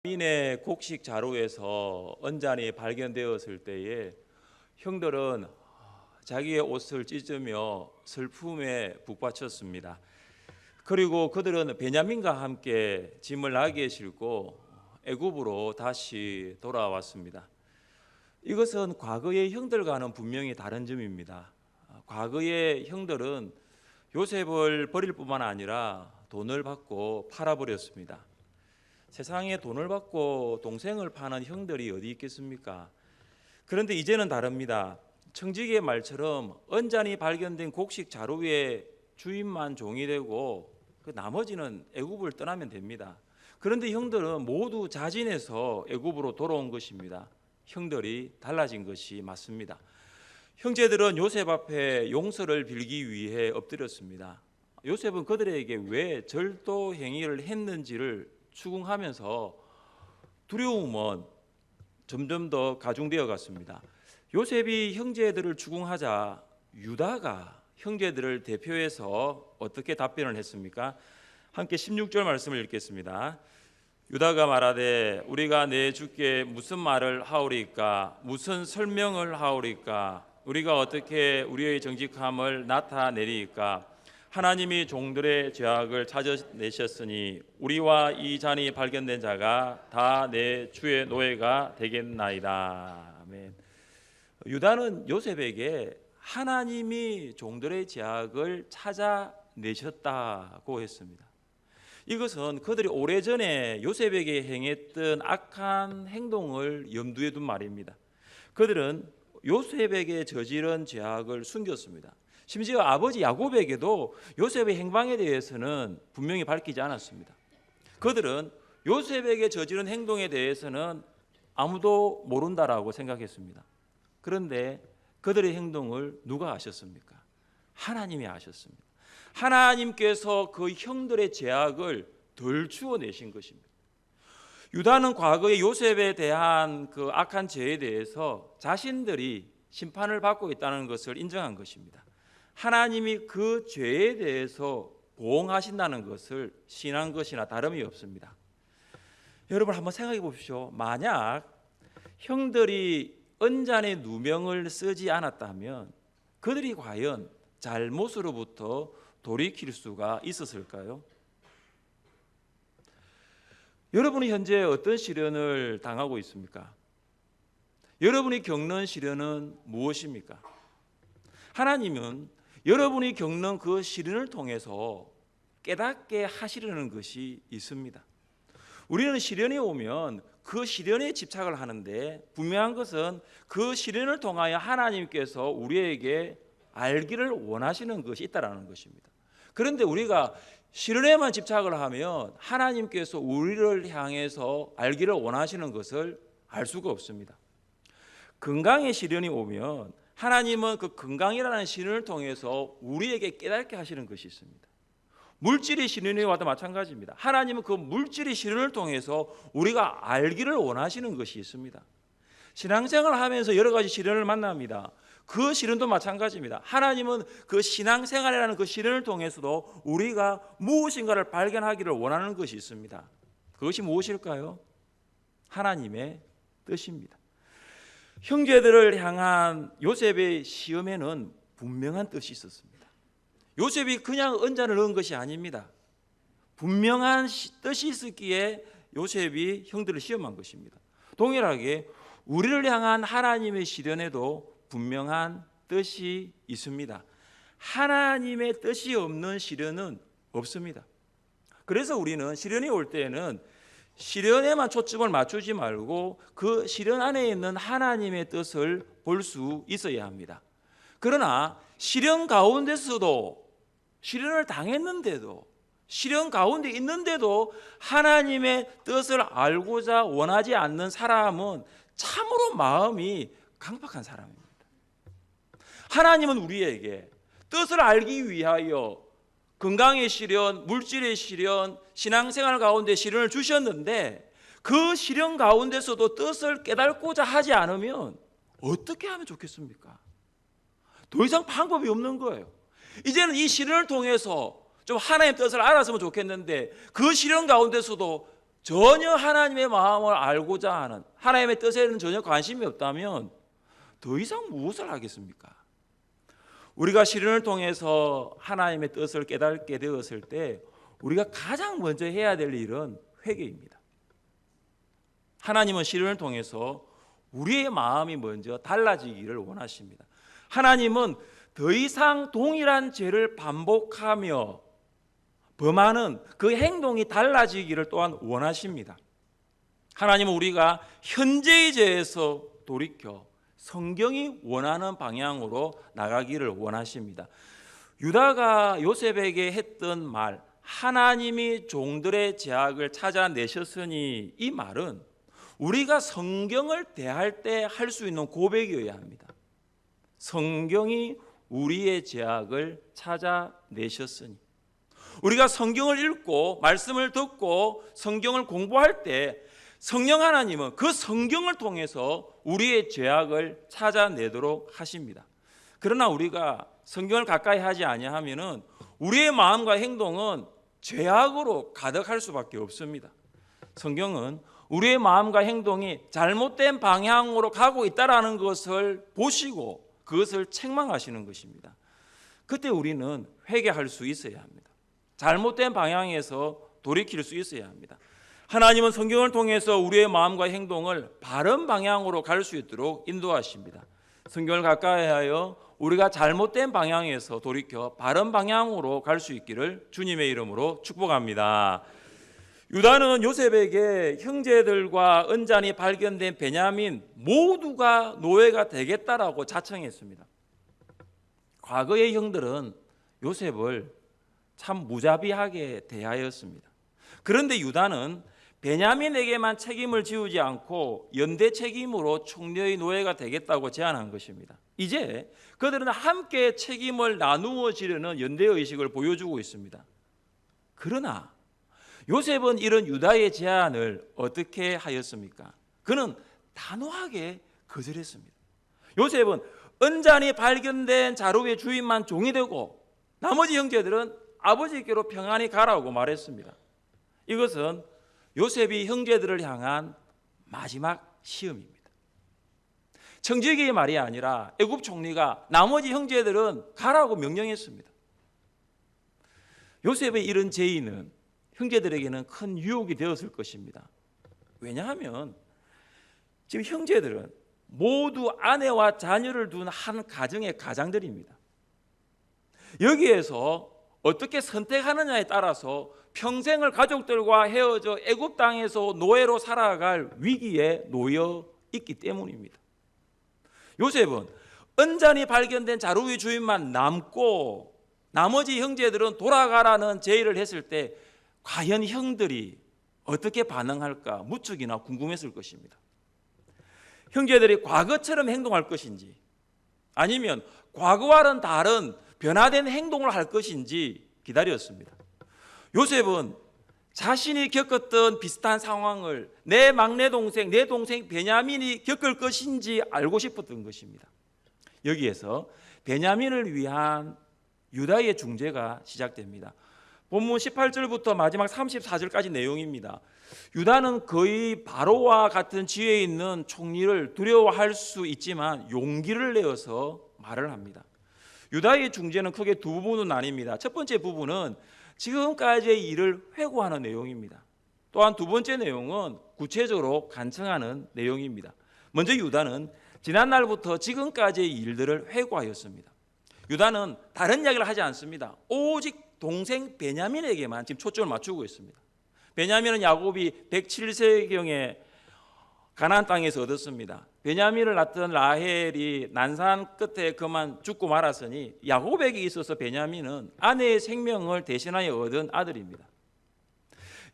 민의 곡식 자루에서 언잔이 발견되었을 때에 형들은 자기의 옷을 찢으며 슬픔에 북받쳤습니다. 그리고 그들은 베냐민과 함께 짐을 나귀에 싣고 애굽으로 다시 돌아왔습니다. 이것은 과거의 형들과는 분명히 다른 점입니다. 과거의 형들은 요셉을 버릴 뿐만 아니라 돈을 받고 팔아버렸습니다. 세상에 돈을 받고 동생을 파는 형들이 어디 있겠습니까? 그런데 이제는 다릅니다. 청지기의 말처럼 언잔이 발견된 곡식 자루의 주인만 종이 되고 그 나머지는 애굽을 떠나면 됩니다. 그런데 형들은 모두 자진해서 애굽으로 돌아온 것입니다. 형들이 달라진 것이 맞습니다. 형제들은 요셉 앞에 용서를 빌기 위해 엎드렸습니다. 요셉은 그들에게 왜 절도 행위를 했는지를 추궁하면서 두려움은 점점 더 가중되어 갔습니다. 요셉이 형제들을 추궁하자 유다가 형제들을 대표해서 어떻게 답변을 했습니까? 함께 16절 말씀을 읽겠습니다. 유다가 말하되 우리가 내 주께 무슨 말을 하오리까? 무슨 설명을 하오리까? 우리가 어떻게 우리의 정직함을 나타내리까? 하나님이 종들의 죄악을 찾아내셨으니 우리와 이 잔이 발견된 자가 다 내 주의 노예가 되겠나이다. 아멘. 유다는 요셉에게 하나님이 종들의 죄악을 찾아내셨다고 했습니다. 이것은 그들이 오래전에 요셉에게 행했던 악한 행동을 염두에 둔 말입니다. 그들은 요셉에게 저지른 죄악을 숨겼습니다. 심지어 아버지 야곱에게도 요셉의 행방에 대해서는 분명히 밝히지 않았습니다. 그들은 요셉에게 저지른 행동에 대해서는 아무도 모른다라고 생각했습니다. 그런데 그들의 행동을 누가 아셨습니까? 하나님이 아셨습니다. 하나님께서 그 형들의 죄악을 덜 추워내신 것입니다. 유다는 과거의 요셉에 대한 그 악한 죄에 대해서 자신들이 심판을 받고 있다는 것을 인정한 것입니다. 하나님이 그 죄에 대해서 보응하신다는 것을 신한 것이나 다름이 없습니다. 여러분 한번 생각해 보십시오. 만약 형들이 언잔의 누명을 쓰지 않았다면 그들이 과연 잘못으로부터 돌이킬 수가 있었을까요? 여러분이 현재 어떤 시련을 당하고 있습니까? 여러분이 겪는 시련은 무엇입니까? 하나님은 여러분이 겪는 그 시련을 통해서 깨닫게 하시려는 것이 있습니다. 우리는 시련이 오면 그 시련에 집착을 하는데 분명한 것은 그 시련을 통하여 하나님께서 우리에게 알기를 원하시는 것이 있다는 것입니다. 그런데 우리가 시련에만 집착을 하면 하나님께서 우리를 향해서 알기를 원하시는 것을 알 수가 없습니다. 건강의 시련이 오면 하나님은 그 건강이라는 시련을 통해서 우리에게 깨닫게 하시는 것이 있습니다. 물질의 시련이 와도 마찬가지입니다. 하나님은 그 물질의 시련을 통해서 우리가 알기를 원하시는 것이 있습니다. 신앙생활을 하면서 여러 가지 시련을 만납니다. 그 시련도 마찬가지입니다. 하나님은 그 신앙생활이라는 그 시련을 통해서도 우리가 무엇인가를 발견하기를 원하는 것이 있습니다. 그것이 무엇일까요? 하나님의 뜻입니다. 형제들을 향한 요셉의 시험에는 분명한 뜻이 있었습니다. 요셉이 그냥 언잔을 넣은 것이 아닙니다. 분명한 뜻이 있었기에 요셉이 형들을 시험한 것입니다. 동일하게 우리를 향한 하나님의 시련에도 분명한 뜻이 있습니다. 하나님의 뜻이 없는 시련은 없습니다. 그래서 우리는 시련이 올 때에는 시련에만 초점을 맞추지 말고 그 시련 안에 있는 하나님의 뜻을 볼 수 있어야 합니다. 그러나 시련 가운데서도 시련을 당했는데도 시련 가운데 있는데도 하나님의 뜻을 알고자 원하지 않는 사람은 참으로 마음이 강팍한 사람입니다. 하나님은 우리에게 뜻을 알기 위하여 건강의 시련, 물질의 시련, 신앙생활 가운데 시련을 주셨는데 그 시련 가운데서도 뜻을 깨닫고자 하지 않으면 어떻게 하면 좋겠습니까? 더 이상 방법이 없는 거예요. 이제는 이 시련을 통해서 좀 하나님의 뜻을 알았으면 좋겠는데 그 시련 가운데서도 전혀 하나님의 마음을 알고자 하는, 하나님의 뜻에는 전혀 관심이 없다면 더 이상 무엇을 하겠습니까? 우리가 시련을 통해서 하나님의 뜻을 깨닫게 되었을 때 우리가 가장 먼저 해야 될 일은 회개입니다. 하나님은 시련을 통해서 우리의 마음이 먼저 달라지기를 원하십니다. 하나님은 더 이상 동일한 죄를 반복하며 범하는 그 행동이 달라지기를 또한 원하십니다. 하나님은 우리가 현재의 죄에서 돌이켜 성경이 원하는 방향으로 나가기를 원하십니다. 유다가 요셉에게 했던 말, 하나님이 종들의 죄악을 찾아내셨으니, 이 말은 우리가 성경을 대할 때 할 수 있는 고백이어야 합니다. 성경이 우리의 죄악을 찾아내셨으니, 우리가 성경을 읽고 말씀을 듣고 성경을 공부할 때 성령 하나님은 그 성경을 통해서 우리의 죄악을 찾아내도록 하십니다. 그러나 우리가 성경을 가까이 하지 아니하면은 우리의 마음과 행동은 죄악으로 가득할 수밖에 없습니다. 성경은 우리의 마음과 행동이 잘못된 방향으로 가고 있다라는 것을 보시고 그것을 책망하시는 것입니다. 그때 우리는 회개할 수 있어야 합니다. 잘못된 방향에서 돌이킬 수 있어야 합니다. 하나님은 성경을 통해서 우리의 마음과 행동을 바른 방향으로 갈 수 있도록 인도하십니다. 성경을 가까이 하여 우리가 잘못된 방향에서 돌이켜 바른 방향으로 갈 수 있기를 주님의 이름으로 축복합니다. 유다는 요셉에게 형제들과 은잔이 발견된 베냐민 모두가 노예가 되겠다라고 자청했습니다. 과거의 형들은 요셉을 참 무자비하게 대하였습니다. 그런데 유다는 베냐민에게만 책임을 지우지 않고 연대 책임으로 총리의 노예가 되겠다고 제안한 것입니다. 이제 그들은 함께 책임을 나누어 지려는 연대의식을 보여주고 있습니다. 그러나 요셉은 이런 유다의 제안을 어떻게 하였습니까? 그는 단호하게 거절했습니다. 요셉은 은잔이 발견된 자루의 주인만 종이 되고 나머지 형제들은 아버지께로 평안히 가라고 말했습니다. 이것은 요셉이 형제들을 향한 마지막 시험입니다. 청지기의 말이 아니라 애굽 총리가 나머지 형제들은 가라고 명령했습니다. 요셉의 이런 제의는 형제들에게는 큰 유혹이 되었을 것입니다. 왜냐하면 지금 형제들은 모두 아내와 자녀를 둔 한 가정의 가장들입니다. 여기에서 어떻게 선택하느냐에 따라서 평생을 가족들과 헤어져 애굽 땅에서 노예로 살아갈 위기에 놓여 있기 때문입니다. 요셉은 은잔이 발견된 자루의 주인만 남고 나머지 형제들은 돌아가라는 제의를 했을 때 과연 형들이 어떻게 반응할까 무척이나 궁금했을 것입니다. 형제들이 과거처럼 행동할 것인지 아니면 과거와는 다른 변화된 행동을 할 것인지 기다렸습니다. 요셉은 자신이 겪었던 비슷한 상황을 내 막내 동생, 내 동생 베냐민이 겪을 것인지 알고 싶었던 것입니다. 여기에서 베냐민을 위한 유다의 중재가 시작됩니다. 본문 18절부터 마지막 34절까지 내용입니다. 유다는 거의 바로와 같은 지위에 있는 총리를 두려워할 수 있지만 용기를 내어서 말을 합니다. 유다의 중재는 크게 두 부분으로 나뉩니다. 첫 번째 부분은 지금까지의 일을 회고하는 내용입니다. 또한 두 번째 내용은 구체적으로 간청하는 내용입니다. 먼저 유다는 지난날부터 지금까지의 일들을 회고하였습니다. 유다는 다른 이야기를 하지 않습니다. 오직 동생 베냐민에게만 지금 초점을 맞추고 있습니다. 베냐민은 야곱이 107세경에 가나안 땅에서 얻었습니다. 베냐민을 낳던 라헬이 난산 끝에 그만 죽고 말았으니 야곱에게 있어서 베냐민은 아내의 생명을 대신하여 얻은 아들입니다.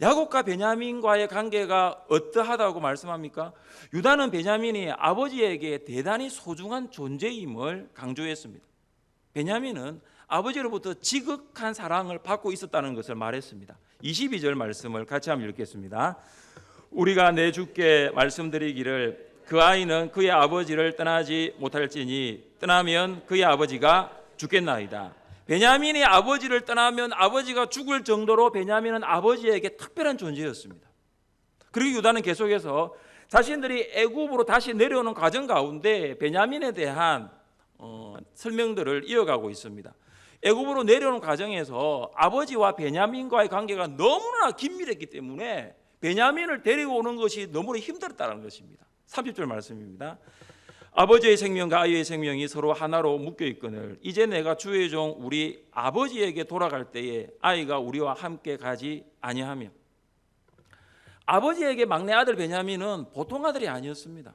야곱과 베냐민과의 관계가 어떠하다고 말씀합니까? 유다는 베냐민이 아버지에게 대단히 소중한 존재임을 강조했습니다. 베냐민은 아버지로부터 지극한 사랑을 받고 있었다는 것을 말했습니다. 22절 말씀을 같이 한번 읽겠습니다. 우리가 내 주께 말씀드리기를 그 아이는 그의 아버지를 떠나지 못할지니 떠나면 그의 아버지가 죽겠나이다. 베냐민이 아버지를 떠나면 아버지가 죽을 정도로 베냐민은 아버지에게 특별한 존재였습니다. 그리고 유다는 계속해서 자신들이 애굽으로 다시 내려오는 과정 가운데 베냐민에 대한 설명들을 이어가고 있습니다. 애굽으로 내려오는 과정에서 아버지와 베냐민과의 관계가 너무나 긴밀했기 때문에 베냐민을 데리고 오는 것이 너무나 힘들었다는 것입니다. 30절 말씀입니다. 아버지의 생명과 아이의 생명이 서로 하나로 묶여 있거늘 이제 내가 주의 종 우리 아버지에게 돌아갈 때에 아이가 우리와 함께 가지 아니하며. 아버지에게 막내 아들 베냐민은 보통 아들이 아니었습니다.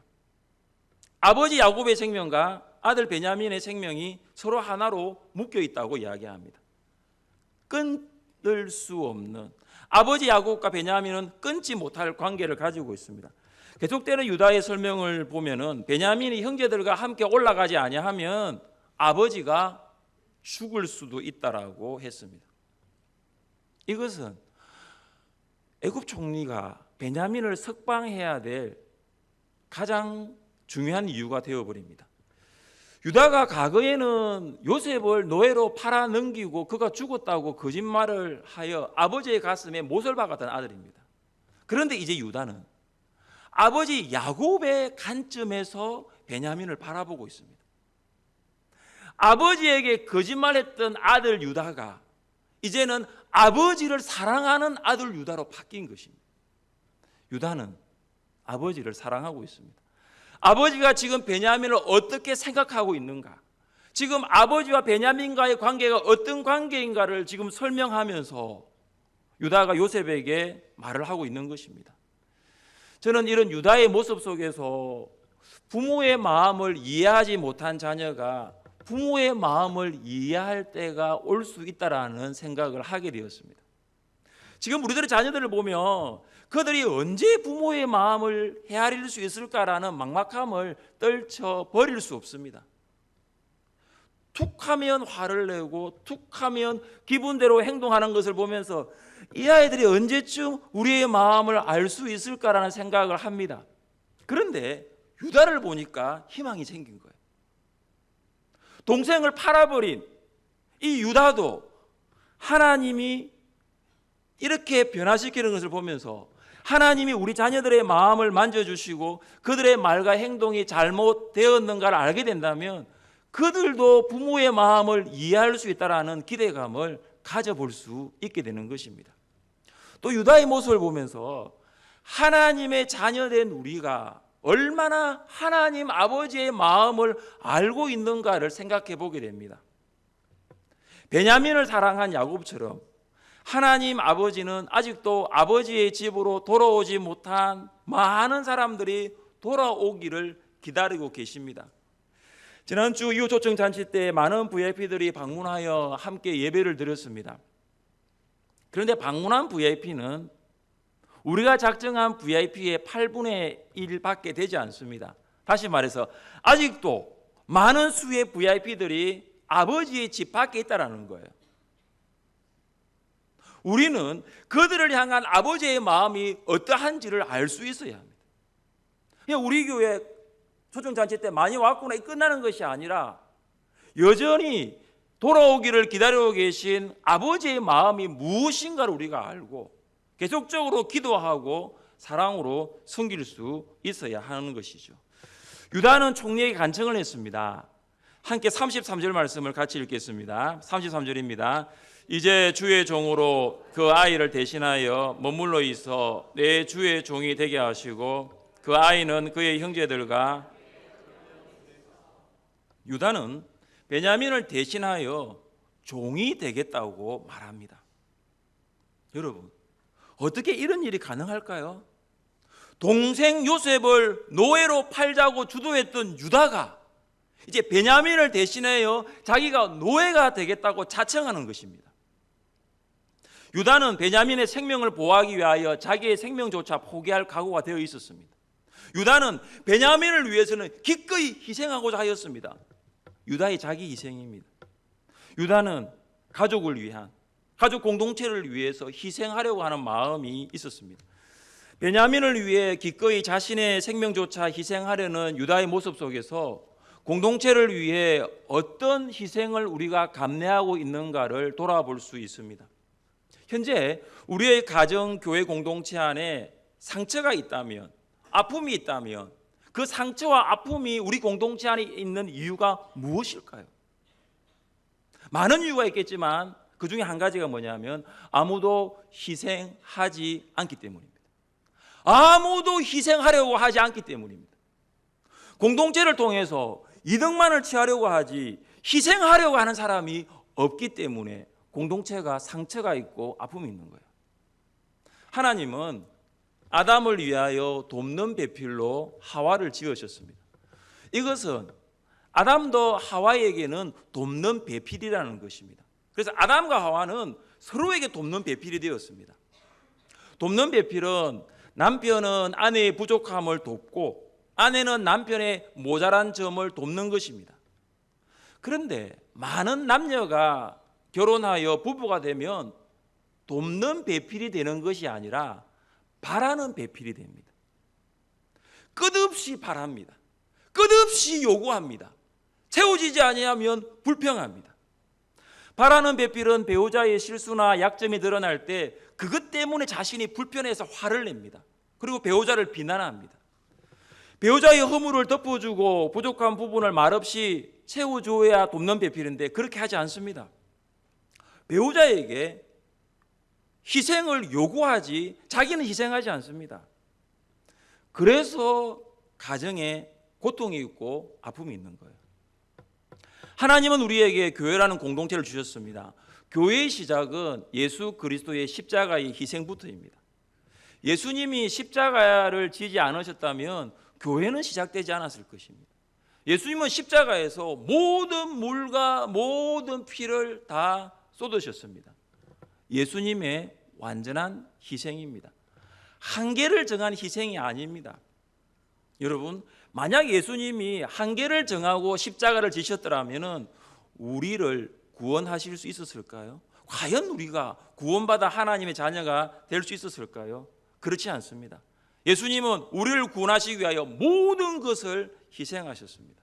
아버지 야곱의 생명과 아들 베냐민의 생명이 서로 하나로 묶여 있다고 이야기합니다. 끊을 수 없는, 아버지 야곱과 베냐민은 끊지 못할 관계를 가지고 있습니다. 계속되는 유다의 설명을 보면은 베냐민이 형제들과 함께 올라가지 아니하면 아버지가 죽을 수도 있다라고 했습니다. 이것은 애굽 총리가 베냐민을 석방해야 될 가장 중요한 이유가 되어버립니다. 유다가 과거에는 요셉을 노예로 팔아 넘기고 그가 죽었다고 거짓말을 하여 아버지의 가슴에 못을 박았던 아들입니다. 그런데 이제 유다는 아버지 야곱의 관점에서 베냐민을 바라보고 있습니다. 아버지에게 거짓말했던 아들 유다가 이제는 아버지를 사랑하는 아들 유다로 바뀐 것입니다. 유다는 아버지를 사랑하고 있습니다. 아버지가 지금 베냐민을 어떻게 생각하고 있는가, 지금 아버지와 베냐민과의 관계가 어떤 관계인가를 지금 설명하면서 유다가 요셉에게 말을 하고 있는 것입니다. 저는 이런 유다의 모습 속에서 부모의 마음을 이해하지 못한 자녀가 부모의 마음을 이해할 때가 올 수 있다라는 생각을 하게 되었습니다. 지금 우리들의 자녀들을 보면 그들이 언제 부모의 마음을 헤아릴 수 있을까라는 막막함을 떨쳐 버릴 수 없습니다. 툭하면 화를 내고 툭하면 기분대로 행동하는 것을 보면서 이 아이들이 언제쯤 우리의 마음을 알 수 있을까라는 생각을 합니다. 그런데 유다를 보니까 희망이 생긴 거예요. 동생을 팔아버린 이 유다도 하나님이 이렇게 변화시키는 것을 보면서 하나님이 우리 자녀들의 마음을 만져주시고 그들의 말과 행동이 잘못되었는가를 알게 된다면 그들도 부모의 마음을 이해할 수 있다는 기대감을 가져볼 수 있게 되는 것입니다. 또 유다의 모습을 보면서 하나님의 자녀된 우리가 얼마나 하나님 아버지의 마음을 알고 있는가를 생각해 보게 됩니다. 베냐민을 사랑한 야곱처럼 하나님 아버지는 아직도 아버지의 집으로 돌아오지 못한 많은 사람들이 돌아오기를 기다리고 계십니다. 지난주 이후 초청 잔치 때 많은 VIP들이 방문하여 함께 예배를 드렸습니다. 그런데 방문한 VIP는 우리가 작정한 VIP의 8분의 1밖에 되지 않습니다. 다시 말해서 아직도 많은 수의 VIP들이 아버지의 집 밖에 있다는 거예요. 우리는 그들을 향한 아버지의 마음이 어떠한지를 알 수 있어야 합니다. 그냥 우리 교회 초청잔치 때 많이 왔구나 끝나는 것이 아니라 여전히 돌아오기를 기다리고 계신 아버지의 마음이 무엇인가를 우리가 알고 계속적으로 기도하고 사랑으로 섬길 수 있어야 하는 것이죠. 유다는 총리에게 간청을 했습니다. 함께 33절 말씀을 같이 읽겠습니다. 33절입니다. 이제 주의 종으로 그 아이를 대신하여 머물러 있어 내 주의 종이 되게 하시고 그 아이는 그의 형제들과 유다는 베냐민을 대신하여 종이 되겠다고 말합니다. 여러분, 어떻게 이런 일이 가능할까요? 동생 요셉을 노예로 팔자고 주도했던 유다가 이제 베냐민을 대신하여 자기가 노예가 되겠다고 자청하는 것입니다. 유다는 베냐민의 생명을 보호하기 위하여 자기의 생명조차 포기할 각오가 되어 있었습니다. 유다는 베냐민을 위해서는 기꺼이 희생하고자 하였습니다. 유다의 자기 희생입니다. 유다는 가족을 위한, 가족 공동체를 위해서 희생하려고 하는 마음이 있었습니다. 베냐민을 위해 기꺼이 자신의 생명조차 희생하려는 유다의 모습 속에서 공동체를 위해 어떤 희생을 우리가 감내하고 있는가를 돌아볼 수 있습니다. 현재 우리의 가정, 교회 공동체 안에 상처가 있다면, 아픔이 있다면 그 상처와 아픔이 우리 공동체 안에 있는 이유가 무엇일까요? 많은 이유가 있겠지만 그 중에 한 가지가 뭐냐면 아무도 희생하지 않기 때문입니다. 아무도 희생하려고 하지 않기 때문입니다. 공동체를 통해서 이득만을 취하려고 하지 희생하려고 하는 사람이 없기 때문에 공동체가 상처가 있고 아픔이 있는 거예요. 하나님은 아담을 위하여 돕는 배필로 하와를 지으셨습니다. 이것은 아담도 하와에게는 돕는 배필이라는 것입니다. 그래서 아담과 하와는 서로에게 돕는 배필이 되었습니다. 돕는 배필은 남편은 아내의 부족함을 돕고 아내는 남편의 모자란 점을 돕는 것입니다. 그런데 많은 남녀가 결혼하여 부부가 되면 돕는 배필이 되는 것이 아니라 바라는 배필이 됩니다. 끝없이 바랍니다. 끝없이 요구합니다. 채워지지 아니하면 불평합니다. 바라는 배필은 배우자의 실수나 약점이 드러날 때 그것 때문에 자신이 불편해서 화를 냅니다. 그리고 배우자를 비난합니다. 배우자의 허물을 덮어주고 부족한 부분을 말없이 채워줘야 돕는 배필인데 그렇게 하지 않습니다. 배우자에게 희생을 요구하지 자기는 희생하지 않습니다. 그래서 가정에 고통이 있고 아픔이 있는 거예요. 하나님은 우리에게 교회라는 공동체를 주셨습니다. 교회의 시작은 예수 그리스도의 십자가의 희생부터입니다. 예수님이 십자가를 지지 않으셨다면 교회는 시작되지 않았을 것입니다. 예수님은 십자가에서 모든 물과 모든 피를 다 쏟으셨습니다. 예수님의 완전한 희생입니다. 한계를 정한 희생이 아닙니다. 여러분, 만약 예수님이 한계를 정하고 십자가를 지셨더라면 우리를 구원하실 수 있었을까요? 과연 우리가 구원받아 하나님의 자녀가 될 수 있었을까요? 그렇지 않습니다. 예수님은 우리를 구원하시기 위하여 모든 것을 희생하셨습니다.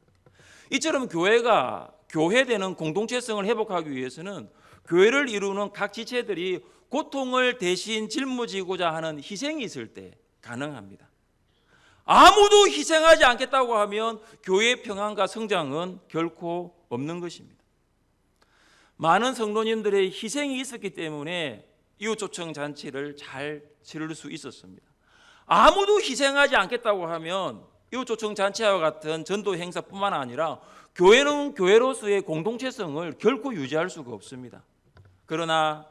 이처럼 교회가 교회되는 공동체성을 회복하기 위해서는 교회를 이루는 각 지체들이 고통을 대신 짊어지고자 하는 희생이 있을 때 가능합니다. 아무도 희생하지 않겠다고 하면 교회의 평안과 성장은 결코 없는 것입니다. 많은 성도님들의 희생이 있었기 때문에 이웃초청 잔치를 잘 치를 수 있었습니다. 아무도 희생하지 않겠다고 하면 이웃초청 잔치와 같은 전도 행사뿐만 아니라 교회는 교회로서의 공동체성을 결코 유지할 수가 없습니다. 그러나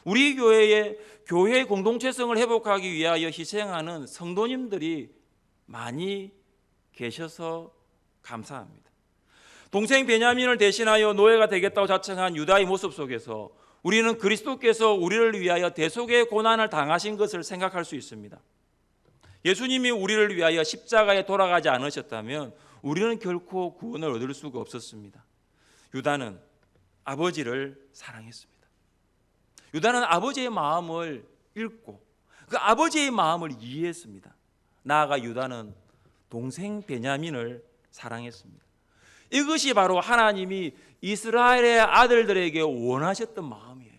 우리 교회의 교회 공동체성을 회복하기 위하여 희생하는 성도님들이 많이 계셔서 감사합니다. 동생 베냐민을 대신하여 노예가 되겠다고 자청한 유다의 모습 속에서 우리는 그리스도께서 우리를 위하여 대속의 고난을 당하신 것을 생각할 수 있습니다. 예수님이 우리를 위하여 십자가에 돌아가지 않으셨다면 우리는 결코 구원을 얻을 수가 없었습니다. 유다는 아버지를 사랑했습니다. 유다는 아버지의 마음을 읽고 그 아버지의 마음을 이해했습니다. 나아가 유다는 동생 베냐민을 사랑했습니다. 이것이 바로 하나님이 이스라엘의 아들들에게 원하셨던 마음이에요.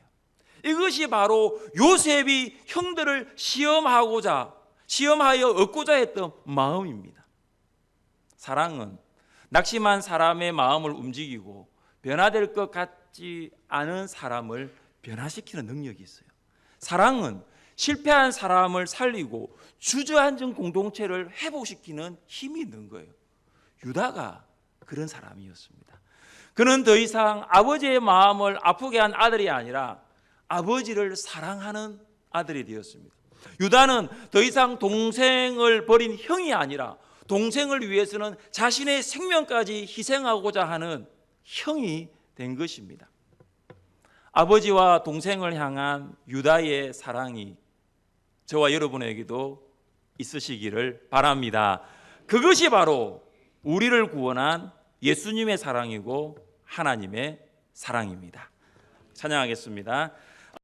이것이 바로 요셉이 형들을 시험하여 얻고자 했던 마음입니다. 사랑은 낙심한 사람의 마음을 움직이고 변화될 것 같지 않은 사람을 변화시키는 능력이 있어요. 사랑은 실패한 사람을 살리고 주저앉은 공동체를 회복시키는 힘이 있는 거예요. 유다가 그런 사람이었습니다. 그는 더 이상 아버지의 마음을 아프게 한 아들이 아니라 아버지를 사랑하는 아들이 되었습니다. 유다는 더 이상 동생을 버린 형이 아니라 동생을 위해서는 자신의 생명까지 희생하고자 하는 형이 된 것입니다. 아버지와 동생을 향한 유다의 사랑이 저와 여러분에게도 있으시기를 바랍니다. 그것이 바로 우리를 구원한 예수님의 사랑이고 하나님의 사랑입니다. 찬양하겠습니다.